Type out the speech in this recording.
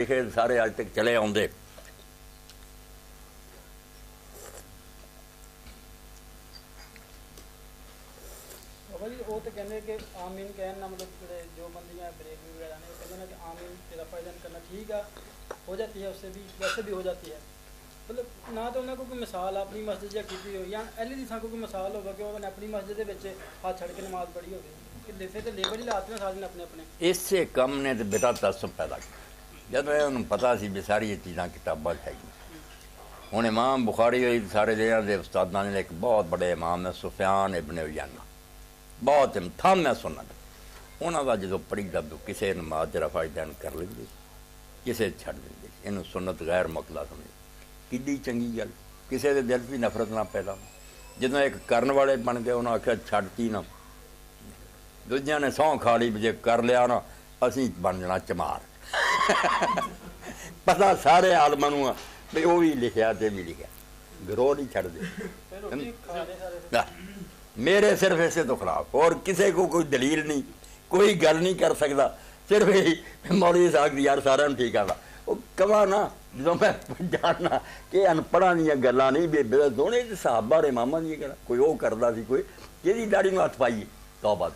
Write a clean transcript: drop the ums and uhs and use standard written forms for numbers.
लिखे सारे अज तक चले आते। जी वो तो कहते कि आमीन कहना मतलब जो बंदियाँ ब्रेक वगैरह ने कहते हैं कि आमीन रफ़ा करना ठीक है, हो जाती है, उससे भी वैसे भी हो जाती है। मतलब ना तो उन्होंने कोई मिसाल अपनी मस्जिद या की हो या एल दी कोई मिसाल होगा कि उन्होंने अपनी मस्जिद के हाथ छड़ के नमाज पढ़ी होगी कि लिफे तो लेबर ही लाते हैं सारे ने अपने अपने। इसे कम ने तो बेटा तसम पैदा किया जब उन्होंने पता सी भी सारी चीज़ा किताबा है। हूँ इमाम बुखारी हुई सारे जगह के उस्तादा ने एक बहुत बड़े इमाम है सुफियान इब्ने उयैना, बहुत थम मैं सुनना उन्होंने जो पढ़ी दा किसी नमाज रफा दैन कर लेंगे किसे छड़ देंगे। इनू सुन्नत गैर मुकदा समझ कि चंगी गल, किसी के दिल भी नफरत ना पैदा। जो एक करन वाले बन गए उन्हें आख्या छड़ती ना, दूजिया ने सौं खा ली जे कर लिया ना असी बन जाना चमार। पता सारे आलमां नूं भी वो भी लिखा तो भी लिखा, गिरोह नहीं छड़ दे। मेरे सिर्फ इसे तो खिलाफ और किसी को कोई दलील नहीं, कोई गल नहीं कर सकता। सिर्फ यही मौलवी साहब यार सारा ठीक आता वो कवा ना जो मैं जानना कि अनपढ़ा दी गल्लां नहीं बेबे दोने साहबा इमामा दी गल्लां कोई वो करता सी कोई कि दाड़ी में हथ पाइए तौबा।